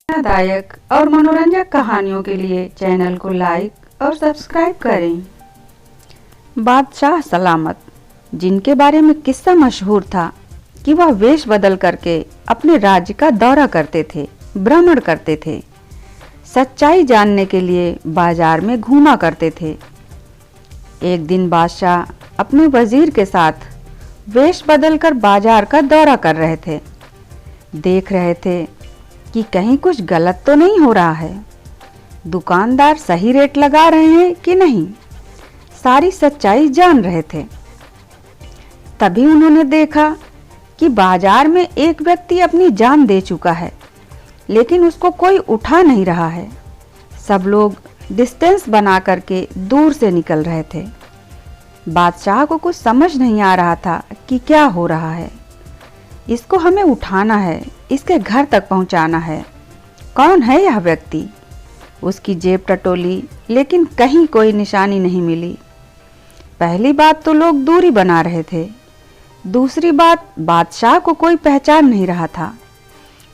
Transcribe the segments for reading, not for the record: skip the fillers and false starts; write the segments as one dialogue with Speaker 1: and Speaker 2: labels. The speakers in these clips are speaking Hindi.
Speaker 1: प्रेरणादायक और मनोरंजक कहानियों के लिए चैनल को लाइक और सब्सक्राइब करें। बादशाह सलामत, जिनके बारे में किस्सा मशहूर था कि वह वेश बदल करके अपने राज्य का दौरा करते थे, भ्रमण करते थे, सच्चाई जानने के लिए बाजार में घूमा करते थे। एक दिन बादशाह अपने वजीर के साथ वेश बदलकर बाजार का दौरा कर रहे थे। देख रहे थे कि कहीं कुछ गलत तो नहीं हो रहा है, दुकानदार सही रेट लगा रहे हैं कि नहीं, सारी सच्चाई जान रहे थे। तभी उन्होंने देखा कि बाजार में एक व्यक्ति अपनी जान दे चुका है, लेकिन उसको कोई उठा नहीं रहा है। सब लोग डिस्टेंस बना करके दूर से निकल रहे थे। बादशाह को कुछ समझ नहीं आ रहा था कि क्या हो रहा है। इसको हमें उठाना है, इसके घर तक पहुंचाना है। कौन है यह व्यक्ति? उसकी जेब टटोली, लेकिन कहीं कोई निशानी नहीं मिली। पहली बात तो लोग दूरी बना रहे थे। दूसरी बात, बादशाह को कोई पहचान नहीं रहा था।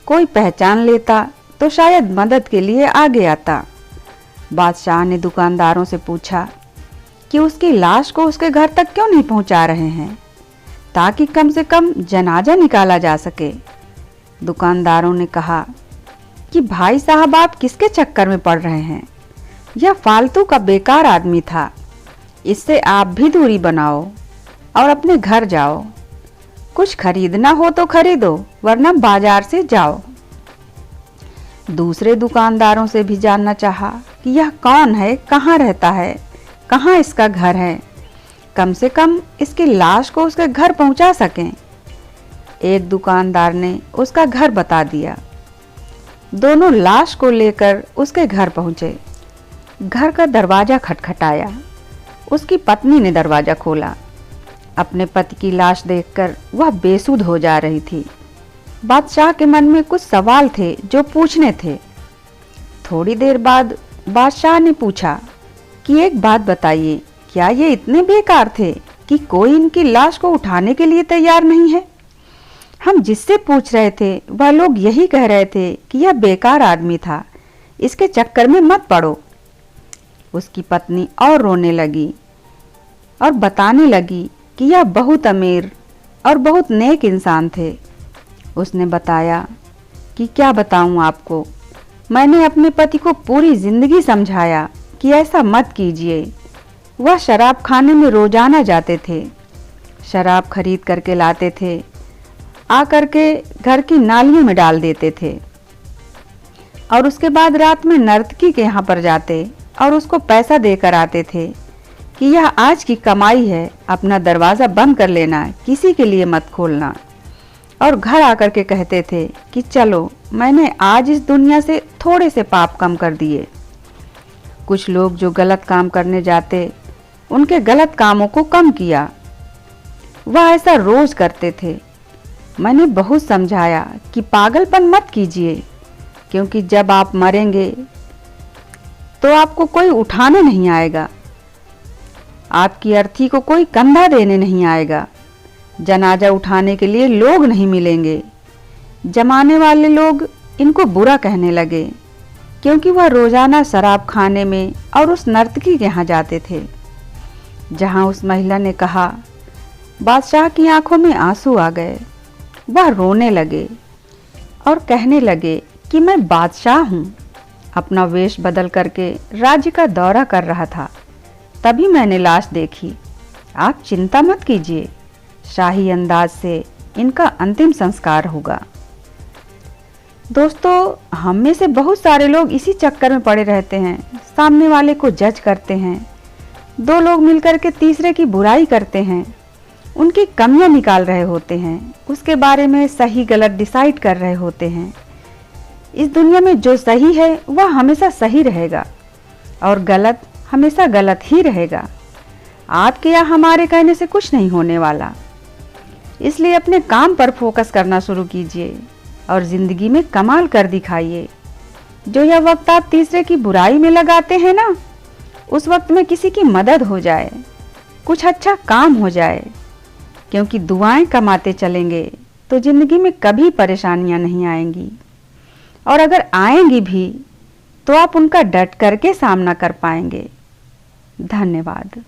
Speaker 1: कोई पहचान लेता तो शायद मदद के लिए आगे आता। बादशाह ने दुकानदारों से पूछा कि उसकी लाश को उसके घर तक क्यों नहीं पहुंचा रहे हैं, ताकि कम से कम जनाजा निकाला जा सके। दुकानदारों ने कहा कि भाई साहब, आप किसके चक्कर में पड़ रहे हैं? यह फालतू का बेकार आदमी था, इससे आप भी दूरी बनाओ और अपने घर जाओ। कुछ खरीदना हो तो खरीदो, वरना बाजार से जाओ। दूसरे दुकानदारों से भी जानना चाहा कि यह कौन है, कहाँ रहता है, कहाँ इसका घर है, कम से कम इसकी लाश को उसके घर पहुंचा सकें। एक दुकानदार ने उसका घर बता दिया। दोनों लाश को लेकर उसके घर पहुंचे। घर का दरवाजा खटखटाया। उसकी पत्नी ने दरवाजा खोला। अपने पति की लाश देखकर वह बेसुध हो जा रही थी। बादशाह के मन में कुछ सवाल थे जो पूछने थे। थोड़ी देर बाद बादशाह ने पूछा कि एक बात बताइए, क्या ये इतने बेकार थे कि कोई इनकी लाश को उठाने के लिए तैयार नहीं है? हम जिससे पूछ रहे थे वह लोग यही कह रहे थे कि यह बेकार आदमी था, इसके चक्कर में मत पड़ो। उसकी पत्नी और रोने लगी और बताने लगी कि यह बहुत अमीर और बहुत नेक इंसान थे। उसने बताया कि क्या बताऊं आपको, मैंने अपने पति को पूरी जिंदगी समझाया कि ऐसा मत कीजिए। वह शराब खाने में रोजाना जाते थे, शराब खरीद करके लाते थे, आकर के घर की नालियों में डाल देते थे और उसके बाद रात में नर्तकी के यहाँ पर जाते और उसको पैसा देकर आते थे कि यह आज की कमाई है, अपना दरवाज़ा बंद कर लेना, किसी के लिए मत खोलना। और घर आकर के कहते थे कि चलो, मैंने आज इस दुनिया से थोड़े से पाप कम कर दिए। कुछ लोग जो गलत काम करने जाते, उनके गलत कामों को कम किया। वह ऐसा रोज करते थे। मैंने बहुत समझाया कि पागलपन मत कीजिए, क्योंकि जब आप मरेंगे तो आपको कोई उठाने नहीं आएगा, आपकी अर्थी को कोई कंधा देने नहीं आएगा, जनाजा उठाने के लिए लोग नहीं मिलेंगे। जमाने वाले लोग इनको बुरा कहने लगे, क्योंकि वह रोजाना शराब खाने में और उस नर्तकी के यहाँ जाते थे। जहाँ उस महिला ने कहा, बादशाह की आंखों में आंसू आ गए। वह रोने लगे और कहने लगे कि मैं बादशाह हूँ, अपना वेश बदल करके राज्य का दौरा कर रहा था, तभी मैंने लाश देखी। आप चिंता मत कीजिए, शाही अंदाज से इनका अंतिम संस्कार होगा। दोस्तों, हम में से बहुत सारे लोग इसी चक्कर में पड़े रहते हैं। सामने वाले को जज करते हैं, दो लोग मिलकर के तीसरे की बुराई करते हैं, उनकी कमियां निकाल रहे होते हैं, उसके बारे में सही गलत डिसाइड कर रहे होते हैं। इस दुनिया में जो सही है वह हमेशा सही रहेगा और गलत हमेशा गलत ही रहेगा। आपके या हमारे कहने से कुछ नहीं होने वाला। इसलिए अपने काम पर फोकस करना शुरू कीजिए और ज़िंदगी में कमाल कर दिखाइए। जो यह वक्त आप तीसरे की बुराई में लगाते हैं ना, उस वक्त में किसी की मदद हो जाए, कुछ अच्छा काम हो जाए, क्योंकि दुआएं कमाते चलेंगे तो ज़िंदगी में कभी परेशानियां नहीं आएंगी। और अगर आएंगी भी तो आप उनका डट करके सामना कर पाएंगे। धन्यवाद।